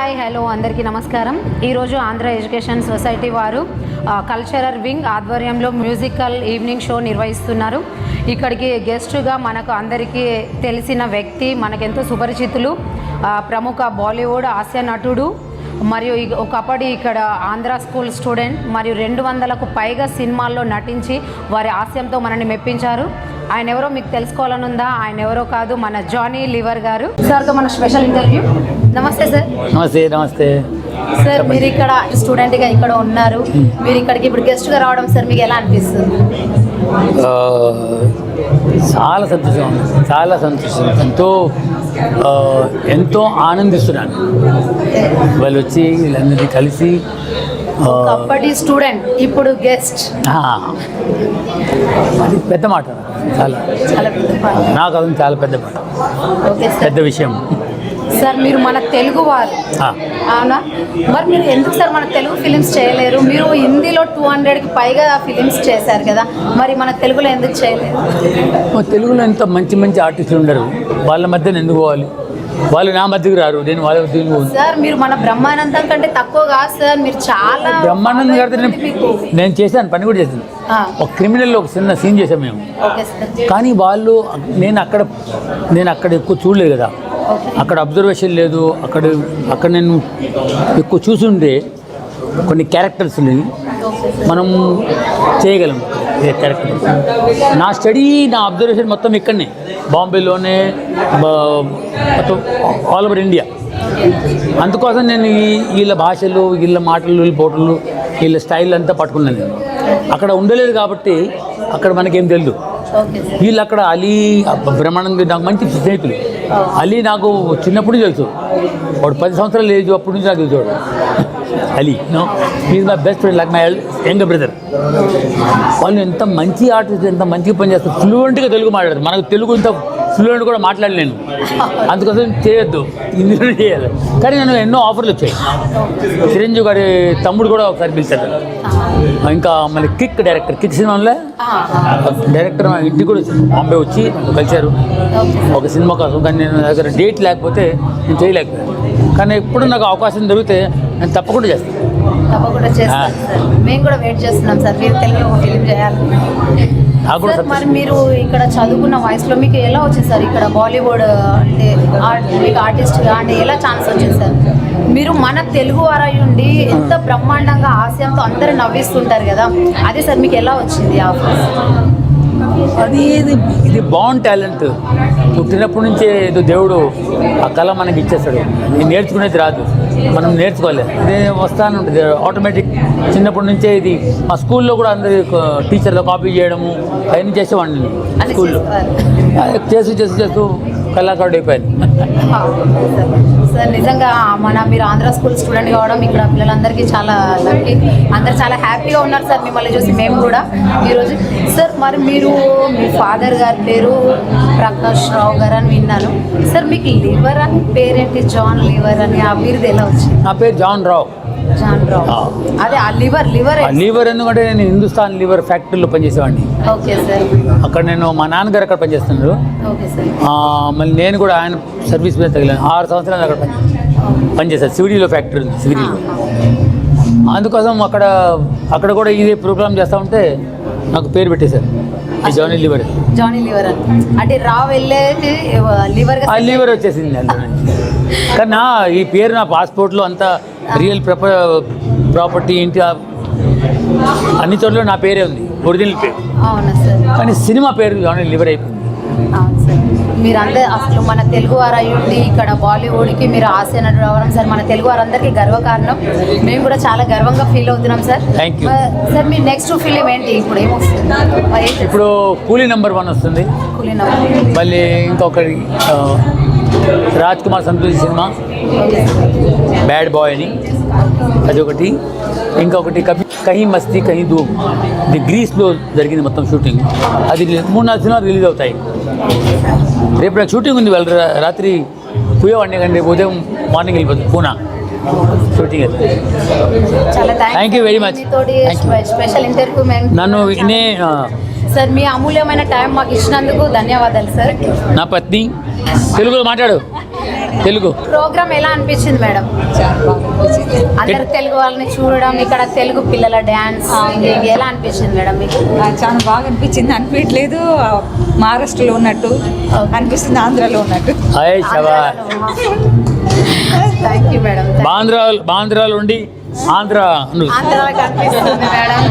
Hi hello అందరికీ నమస్కారం. ఈరోజు ఆంధ్ర ఎడ్యుకేషన్ సొసైటీ వారు కల్చరల్ వింగ్ ఆధ్వర్యంలో మ్యూజికల్ ఈవినింగ్ షో నిర్వహిస్తున్నారు. ఇక్కడికి గెస్టుగా మనకు అందరికీ తెలిసిన వ్యక్తి, మనకెంతో సుపరిచితులు, ప్రముఖ బాలీవుడ్ హాస్య నటుడు మరియు ఒకప్పటి ఇక్కడ ఆంధ్ర స్కూల్ స్టూడెంట్ మరియు 200కు పైగా సినిమాల్లో నటించి వారి హాస్యంతో మనల్ని మెప్పించారు. ఆయన ఎవరో మీకు తెలుసుకోవాలని ఉందా? ఆయన ఎవరో కాదు, మన జానీ లివర్ గారు. సార్తో మన స్పెషల్ ఇంటర్వ్యూ. నమస్తే సార్. నమస్తే సార్. మీరు ఇక్కడ స్టూడెంట్గా ఇక్కడ ఉన్నారు, మీరు ఇక్కడికి ఇప్పుడు గెస్ట్గా రావడం సార్ మీకు ఎలా అనిపిస్తుంది? చాలా సంతోషం, ఎంతో ఆనందిస్తున్నాను. వాళ్ళు వచ్చి వీళ్ళందరినీ కలిసి ఒకప్పటి స్టూడెంట్ ఇప్పుడు గెస్ట్, అది పెద్ద మాట, చాలా నాకు అది చాలా పెద్ద మాట, పెద్ద విషయం. సార్ మీరు మన తెలుగు వారు అవునా? మరి మీరు ఎందుకు సార్ మన తెలుగు ఫిలిమ్స్ చేయలేరు? మీరు హిందీలో 200కి పైగా ఫిలిమ్స్ చేశారు కదా, మరి మన తెలుగులో ఎందుకు చేయలేరు? తెలుగులో ఎంత మంచి మంచి ఆర్టిస్టులు ఉండరు, వాళ్ళ మధ్యన ఎందుకు పోవాలి? వాళ్ళు నా మధ్యకు రారు, నేను వాళ్ళ మధ్యకు. సార్ మీరు మన బ్రహ్మానందం కంటే తక్కువ కాదు సార్, మీరు చాలా బ్రహ్మానందం గారితో నేను చేశాను, పని కూడా చేశాను. ఒక క్రిమినల్లో ఒక చిన్న సీన్ చేసాం మేము. కానీ వాళ్ళు నేను అక్కడ ఎక్కువ చూడలేదు కదా, అక్కడ అబ్జర్వేషన్ లేదు. అక్కడ నేను ఎక్కువ చూసుంటే కొన్ని క్యారెక్టర్స్ మనం చేయగలం. క్యారెక్టర్ నా స్టడీ, నా అబ్జర్వేషన్ మొత్తం ఇక్కడనే, బాంబేలోనే, మొత్తం ఆల్ ఓవర్ ఇండియా. అందుకోసం నేను వీళ్ళ భాషలు, వీళ్ళ మాటలు, వీళ్ళ పోటలు, వీళ్ళ స్టైల్ అంతా పట్టుకున్నాను. నేను అక్కడ ఉండలేదు కాబట్టి అక్కడ మనకేం తెలియదు. వీళ్ళు అక్కడ అలీ, బ్రహ్మానంద్ నాకు మంచి స్నేహితులు. అలీ నాకు చిన్నప్పటి నుంచి తెలుసు, వాడు 10 సంవత్సరాలు లేదు అప్పటి నుంచి నాకు తెలుసు. Ali is my best friend, like my younger brother. వాళ్ళు ఎంత మంచి ఆర్టిస్ట్, ఎంత మంచిగా పనిచేస్తారు, ఫ్లూయెంట్గా తెలుగు మాట్లాడతారు. మనకు తెలుగు ఇంత ఫ్లూయెంట్ కూడా మాట్లాడలేను, అందుకోసం చేయొద్దు, హిందీలో చేయాలి. కానీ నేను ఎన్నో ఆఫర్లు వచ్చాయి. చిరంజీవి గారి తమ్ముడు కూడా ఒకసారి పిలిచాడు. ఇంకా మళ్ళీ కిక్ డైరెక్టర్, కిక్ సినిమాలో డైరెక్టర్ మా ఇంటికి కూడా బాంబే వచ్చి కలిశారు ఒక సినిమా కోసం. కానీ నేను దగ్గర డేట్ లేకపోతే నేను చేయలేకపోయాను. కానీ ఎప్పుడు నాకు అవకాశం దొరికితే నేను తప్పకుండా చేస్తాను. మేము కూడా వెయిట్ చేస్తున్నాం సార్, మీరు తెలుగులో ఒక ఫిలిం చేయాలి. మరి మీరు ఇక్కడ చదువుకున్న వయసులో మీకు ఎలా వచ్చింది సార్ ఇక్కడ బాలీవుడ్ అంటే మీకు ఆర్టిస్ట్గా అంటే ఎలా ఛాన్స్ వచ్చింది సార్? మీరు మన తెలుగు వారై ఉండి ఎంత బ్రహ్మాండంగా హాస్యంతో అందరూ నవ్విస్తుంటారు కదా, అదే సార్ మీకు ఎలా వచ్చింది ఆఫర్? ఇది బాగుంది టాలెంట్. పుట్టినప్పటి నుంచే ఏదో దేవుడు ఆ కళ మనకి ఇచ్చేస్తాడు. ఇది నేర్చుకునేది రాదు, మనం నేర్చుకోవాలి. ఇది వస్తానే ఉంటుంది ఆటోమేటిక్. చిన్నప్పటి నుంచే ఇది మా స్కూల్లో కూడా అందరి టీచర్లు కాపీ చేయడము అవన్నీ చేసేవాడిని స్కూల్లో. చేస్తూ కళాకారుడు అయిపోయింది. సార్ నిజంగా మీరు ఆంధ్ర స్కూల్ స్టూడెంట్ కావడం ఇక్కడ పిల్లలందరికీ చాలా లక్కీ. అందరు చాలా హ్యాపీగా ఉన్నారు సార్ మిమ్మల్ని చూసి, మేము కూడా ఈరోజు. సార్ మరి మీరు మీ ఫాదర్ గారి పేరు ప్రకాష్ రావు గారు అని విన్నాను సార్, మీకు లివర్ అని పేరేంటి? జాన్ లివర్ అని ఆ బిరుదు ఎలా వచ్చింది? నా పేరు జాన్ రావు. అదే ఆ లివర్ ఎందుకంటే నేను హిందుస్థాన్ లివర్ ఫ్యాక్టరీలో పనిచేసేవాడిని. Okay sir. అక్కడ నేను మా నాన్నగారు అక్కడ పనిచేస్తున్నారు. మళ్ళీ నేను కూడా ఆయన సర్వీస్ మీద తగిలాను. 6 సంవత్సరాలు అక్కడ పనిచేశాను. సివిడీలో ఫ్యాక్టరీ ఉంది, సివిడీలో. అందుకోసం అక్కడ కూడా ఇదే ప్రోగ్రామ్ చేస్తూ ఉంటే నాకు పేరు పెట్టేశారు జానీ లివర్. జానీ లివర్ అంటే రావు వెళ్ళేది లివర్ వచ్చేసింది అందులో. కానీ ఈ పేరు నా పాస్పోర్ట్లో అంతా రియల్ ప్రాపర్టీ ఏంటి అన్ని చోట్ల నా పేరే ఉంది, ఒరిజినల్ పేరు. అవునా సార్? కానీ సినిమా పేరు జానీ లివర్ అయిపోయింది. అవును సార్. మీరందరూ అసలు మన తెలుగు వారు అయ్యుండి ఇక్కడ బాలీవుడ్కి మీరు హాస్య నటుడు రావడం సార్ మన తెలుగు వారందరికీ గర్వకారణం. మేము కూడా చాలా గర్వంగా ఫీల్ అవుతున్నాం sir. Thank you sir. Me next film ఏంటి ఇప్పుడు? ఏమొస్తుంది ఇప్పుడు? కూలీ నెంబర్ 1 వస్తుంది. మళ్ళీ ఇంకొకటి Raj Kumar Santoshi cinema bad boy అని, అదొకటి. ఇంకొకటి కహీ మస్తీ కహీ ధూమ్, ఇది గ్రీస్లో జరిగింది మొత్తం షూటింగ్. అది 3-4 సినిమాలు రిలీజ్ అవుతాయి. రేపు నాకు షూటింగ్ ఉంది. వాళ్ళు రాత్రి పోయేవాడిని, కానీ రేపు ఉదయం మార్నింగ్ వెళ్ళిపోతుంది Poona shooting. Thank you very much. Special interview నన్ను సార్, మీ అమూల్యమైన టైం మాకు ఇచ్చినందుకు ధన్యవాదాలు సార్. నా పత్ని తెలుగులో మాట్లాడు. తెలుగు ప్రోగ్రామ్ ఎలా అనిపించింది మేడం? చాలా బాగా అనిపించింది. అందరు తెలుగు వాళ్ళని చూడడం, ఇక్కడ తెలుగు పిల్లల డ్యాన్స్ ఎలా అనిపించింది మేడం మీకు? చాలా బాగా అనిపించింది. అనిపించలేదు మహారాష్ట్రలో ఉన్నట్టు అనిపిస్తుంది, ఆంధ్రాలో ఉన్నట్టు. Hi Shaba thank you madam. బాంద్రాలో ఉండి ఆంధ్ర ఆంధ్రాలో కనిపిస్తుంది మేడం.